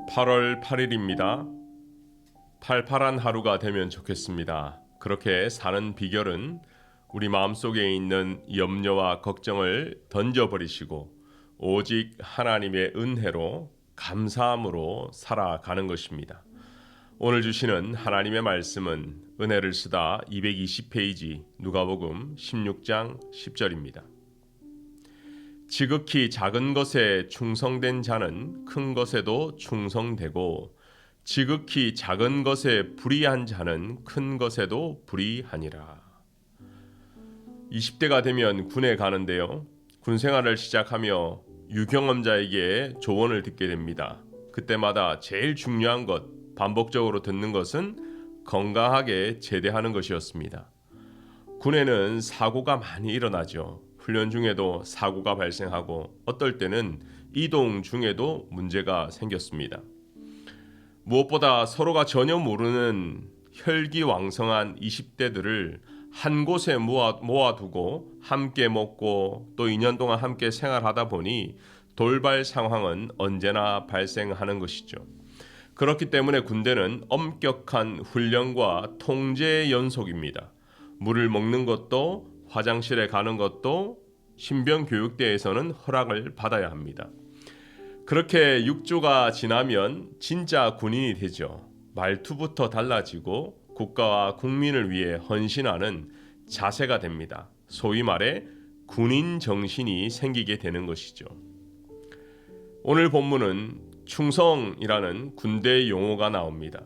8월 8일입니다. 팔팔한 하루가 되면 좋겠습니다. 그렇게 사는 비결은 우리 마음속에 있는 염려와 걱정을 던져버리시고 오직 하나님의 은혜로 감사함으로 살아가는 것입니다. 오늘 주시는 하나님의 말씀은 은혜를 쓰다 220페이지 누가복음 16장 10절입니다. 지극히 작은 것에 충성된 자는 큰 것에도 충성되고 지극히 작은 것에 불의한 자는 큰 것에도 불의하니라. 20대가 되면 군에 가는데요. 군 생활을 시작하며 유경험자에게 조언을 듣게 됩니다. 그때마다 제일 중요한 것, 반복적으로 듣는 것은 건강하게 제대하는 것이었습니다. 군에는 사고가 많이 일어나죠. 훈련 중에도 사고가 발생하고 어떨 때는 이동 중에도 문제가 생겼습니다. 무엇보다 서로가 전혀 모르는 혈기왕성한 20대들을 한 곳에 모아두고 함께 먹고 또 2년 동안 함께 생활하다 보니 돌발 상황은 언제나 발생하는 것이죠. 그렇기 때문에 군대는 엄격한 훈련과 통제의 연속입니다. 물을 먹는 것도 화장실에 가는 것도 신병교육대에서는 허락을 받아야 합니다. 그렇게 6주가 지나면 진짜 군인이 되죠. 말투부터 달라지고 국가와 국민을 위해 헌신하는 자세가 됩니다. 소위 말해 군인 정신이 생기게 되는 것이죠. 오늘 본문은 충성이라는 군대 용어가 나옵니다.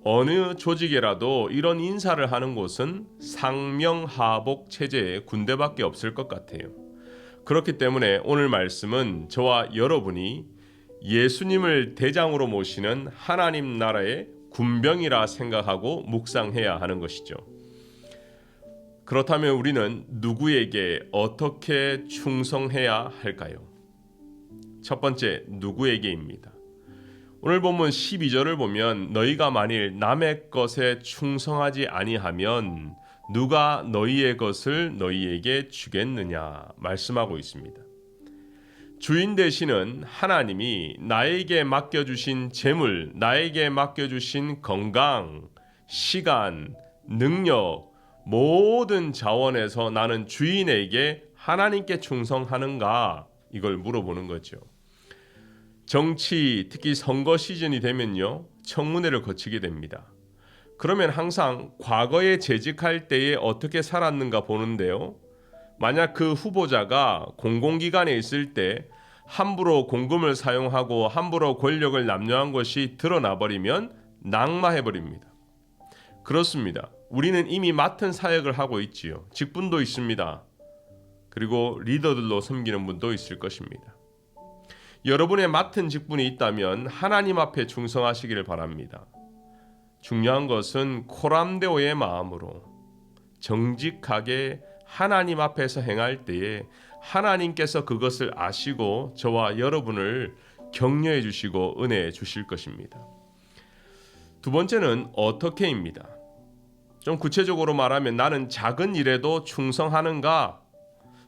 어느 조직이라도 이런 인사를 하는 곳은 상명하복 체제의 군대밖에 없을 것 같아요. 그렇기 때문에 오늘 말씀은 저와 여러분이 예수님을 대장으로 모시는 하나님 나라의 군병이라 생각하고 묵상해야 하는 것이죠. 그렇다면 우리는 누구에게 어떻게 충성해야 할까요? 첫 번째, 누구에게입니다. 오늘 본문 12절을 보면 너희가 만일 남의 것에 충성하지 아니하면 누가 너희의 것을 너희에게 주겠느냐 말씀하고 있습니다. 주인 되시는 하나님이 나에게 맡겨주신 재물, 나에게 맡겨주신 건강, 시간, 능력, 모든 자원에서 나는 주인에게 하나님께 충성하는가 이걸 물어보는 거죠. 정치, 특히 선거 시즌이 되면요, 청문회를 거치게 됩니다. 그러면 항상 과거에 재직할 때에 어떻게 살았는가 보는데요. 만약 그 후보자가 공공기관에 있을 때 함부로 공금을 사용하고 함부로 권력을 남용한 것이 드러나버리면 낙마해버립니다. 그렇습니다. 우리는 이미 맡은 사역을 하고 있지요. 직분도 있습니다. 그리고 리더들로 섬기는 분도 있을 것입니다. 여러분의 맡은 직분이 있다면 하나님 앞에 충성하시기를 바랍니다. 중요한 것은 코람데오의 마음으로 정직하게 하나님 앞에서 행할 때에 하나님께서 그것을 아시고 저와 여러분을 격려해 주시고 은혜해 주실 것입니다. 두 번째는 어떻게입니다. 좀 구체적으로 말하면 나는 작은 일에도 충성하는가?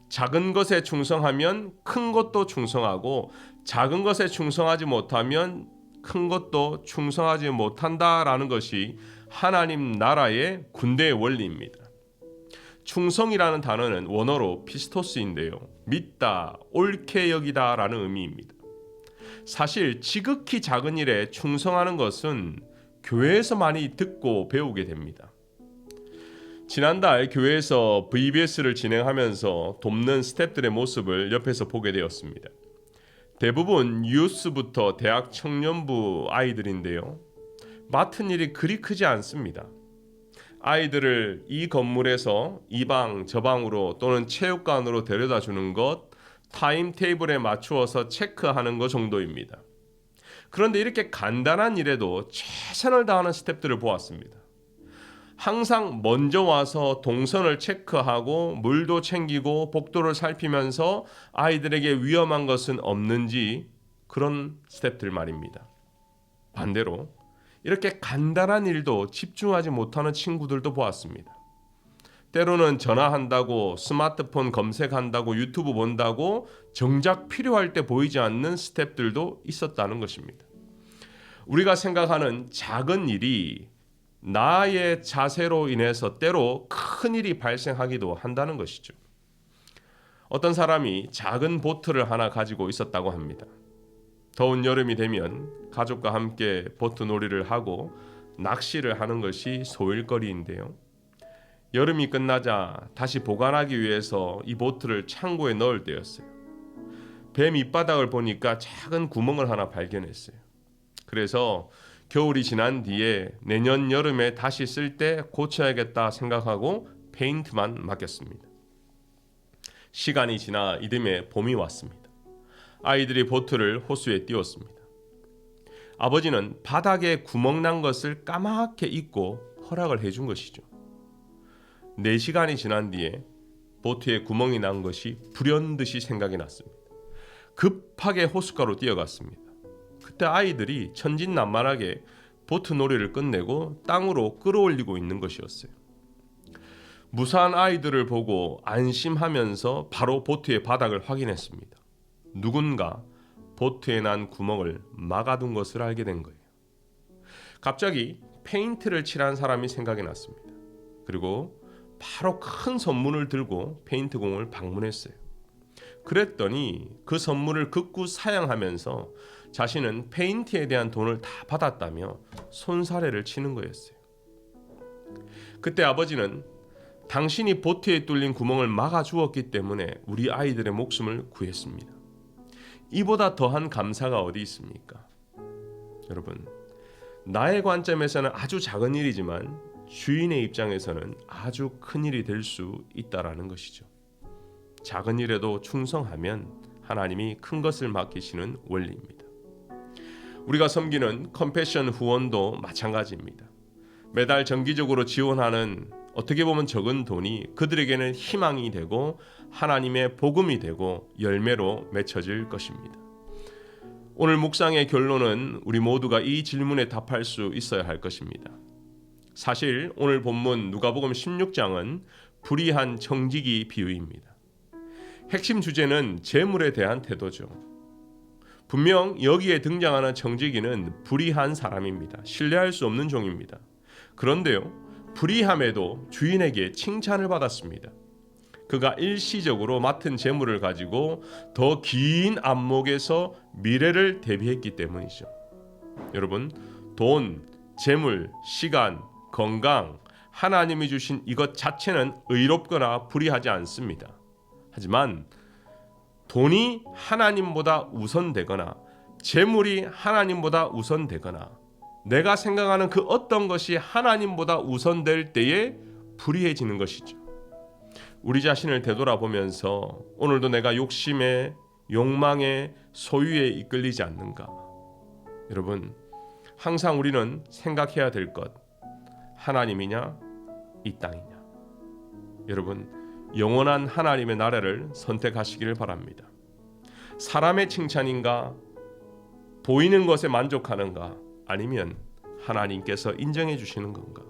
작은 것에 충성하면 큰 것도 충성하고 작은 것에 충성하지 못하면 큰 것도 충성하지 못한다라는 것이 하나님 나라의 군대의 원리입니다. 충성이라는 단어는 원어로 피스토스인데요. 믿다, 옳게 여기다 라는 의미입니다. 사실 지극히 작은 일에 충성하는 것은 교회에서 많이 듣고 배우게 됩니다. 지난달 교회에서 VBS를 진행하면서 돕는 스태프들의 모습을 옆에서 보게 되었습니다. 대부분 유스부터 대학 청년부 아이들인데요. 맡은 일이 그리 크지 않습니다. 아이들을 이 건물에서 이 방, 저 방으로 또는 체육관으로 데려다 주는 것, 타임테이블에 맞추어서 체크하는 것 정도입니다. 그런데 이렇게 간단한 일에도 최선을 다하는 스태프들을 보았습니다. 항상 먼저 와서 동선을 체크하고 물도 챙기고 복도를 살피면서 아이들에게 위험한 것은 없는지 그런 스태프들 말입니다. 반대로 이렇게 간단한 일도 집중하지 못하는 친구들도 보았습니다. 때로는 전화한다고 스마트폰 검색한다고 유튜브 본다고 정작 필요할 때 보이지 않는 스태프들도 있었다는 것입니다. 우리가 생각하는 작은 일이 나의 자세로 인해서 때로 큰 일이 발생하기도 한다는 것이죠. 어떤 사람이 작은 보트를 하나 가지고 있었다고 합니다. 더운 여름이 되면 가족과 함께 보트 놀이를 하고 낚시를 하는 것이 소일거리인데요. 여름이 끝나자 다시 보관하기 위해서 이 보트를 창고에 넣을 때였어요. 배 밑바닥을 보니까 작은 구멍을 하나 발견했어요. 그래서 겨울이 지난 뒤에 내년 여름에 다시 쓸 때 고쳐야겠다 생각하고 페인트만 맡겼습니다. 시간이 지나 이듬해 봄이 왔습니다. 아이들이 보트를 호수에 띄웠습니다. 아버지는 바닥에 구멍 난 것을 까맣게 잊고 허락을 해준 것이죠. 4시간이 지난 뒤에 보트에 구멍이 난 것이 불현듯이 생각이 났습니다. 급하게 호숫가로 뛰어갔습니다. 그때 아이들이 천진난만하게 보트 놀이를 끝내고 땅으로 끌어올리고 있는 것이었어요. 무사한 아이들을 보고 안심하면서 바로 보트의 바닥을 확인했습니다. 누군가 보트에 난 구멍을 막아둔 것을 알게 된 거예요. 갑자기 페인트를 칠한 사람이 생각이 났습니다. 그리고 바로 큰 선문을 들고 페인트공을 방문했어요. 그랬더니 그 선물을 극구 사양하면서 자신은 페인트에 대한 돈을 다 받았다며 손사래를 치는 거였어요. 그때 아버지는 당신이 보트에 뚫린 구멍을 막아주었기 때문에 우리 아이들의 목숨을 구했습니다. 이보다 더한 감사가 어디 있습니까? 여러분, 나의 관점에서는 아주 작은 일이지만 주인의 입장에서는 아주 큰 일이 될 수 있다라는 것이죠. 작은 일에도 충성하면 하나님이 큰 것을 맡기시는 원리입니다. 우리가 섬기는 컴패션 후원도 마찬가지입니다. 매달 정기적으로 지원하는 어떻게 보면 적은 돈이 그들에게는 희망이 되고 하나님의 복음이 되고 열매로 맺혀질 것입니다. 오늘 묵상의 결론은 우리 모두가 이 질문에 답할 수 있어야 할 것입니다. 사실 오늘 본문 누가복음 16장은 불의한 청지기 비유입니다. 핵심 주제는 재물에 대한 태도죠. 분명 여기에 등장하는 청지기는 불의한 사람입니다. 신뢰할 수 없는 종입니다. 그런데요, 불의함에도 주인에게 칭찬을 받았습니다. 그가 일시적으로 맡은 재물을 가지고 더 긴 안목에서 미래를 대비했기 때문이죠. 여러분, 돈, 재물, 시간, 건강, 하나님이 주신 이것 자체는 의롭거나 불의하지 않습니다. 하지만 돈이 하나님보다 우선되거나 재물이 하나님보다 우선되거나 내가 생각하는 그 어떤 것이 하나님보다 우선될 때에 불의해지는 것이죠. 우리 자신을 되돌아보면서 오늘도 내가 욕심에, 욕망에, 소유에 이끌리지 않는가? 여러분, 항상 우리는 생각해야 될 것, 하나님이냐, 이 땅이냐? 여러분, 영원한 하나님의 나라를 선택하시기를 바랍니다. 사람의 칭찬인가? 보이는 것에 만족하는가? 아니면 하나님께서 인정해 주시는 건가?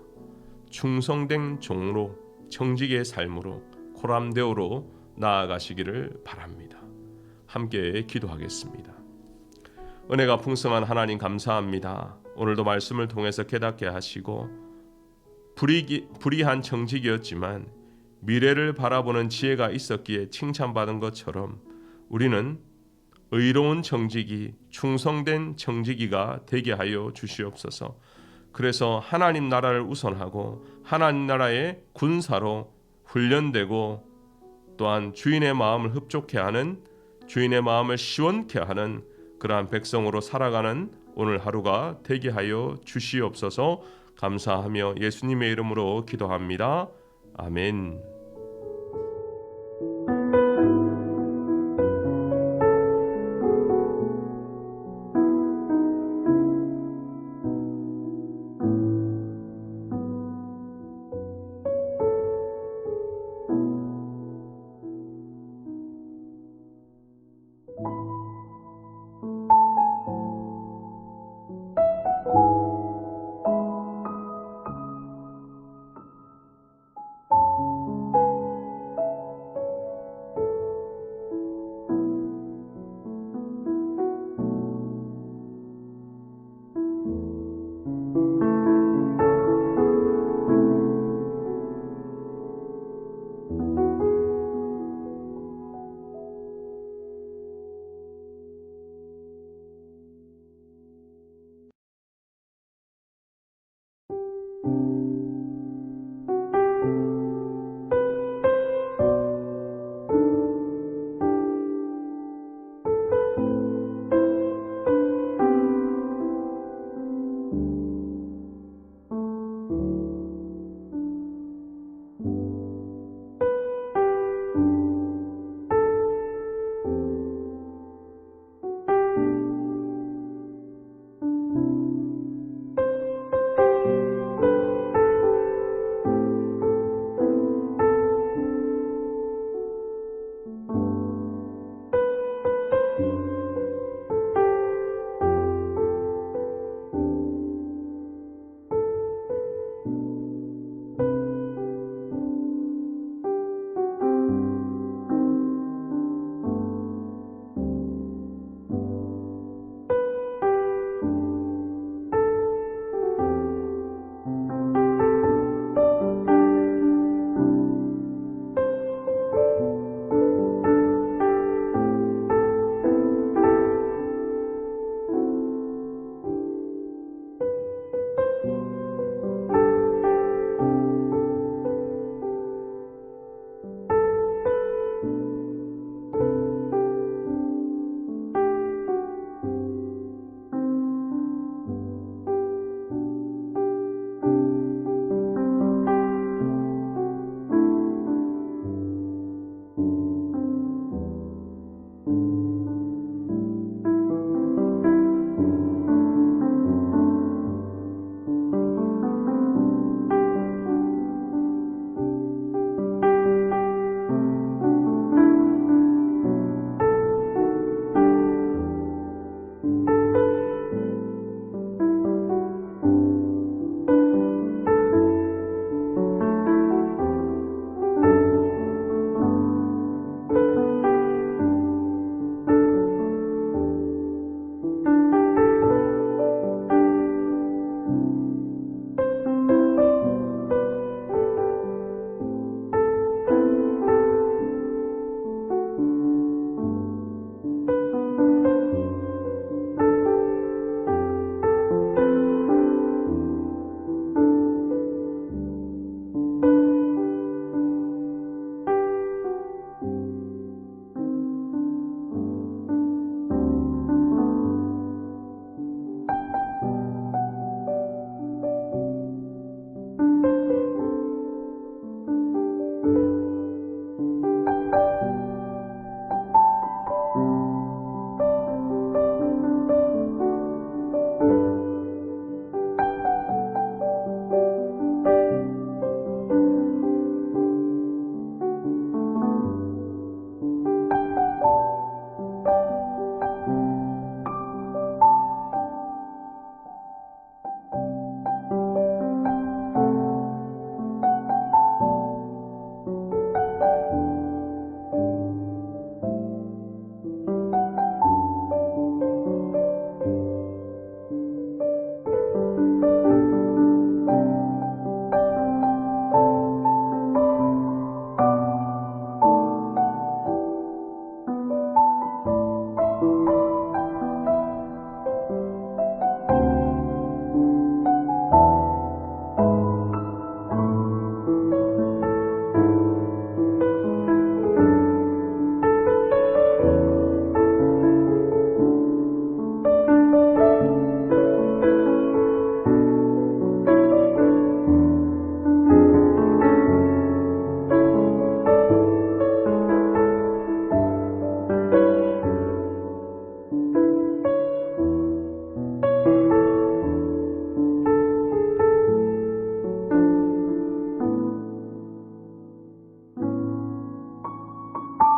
충성된 종로, 청지기의 삶으로 코람데오로 나아가시기를 바랍니다. 함께 기도하겠습니다. 은혜가 풍성한 하나님 감사합니다. 오늘도 말씀을 통해서 깨닫게 하시고 불의한 청지기였지만 미래를 바라보는 지혜가 있었기에 칭찬받은 것처럼 우리는 의로운 청지기, 충성된 청지기가 되게 하여 주시옵소서. 그래서 하나님 나라를 우선하고 하나님 나라의 군사로 훈련되고 또한 주인의 마음을 흡족해 하는, 주인의 마음을 시원케 하는 그러한 백성으로 살아가는 오늘 하루가 되게 하여 주시옵소서. 감사하며 예수님의 이름으로 기도합니다. 아멘.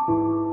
음.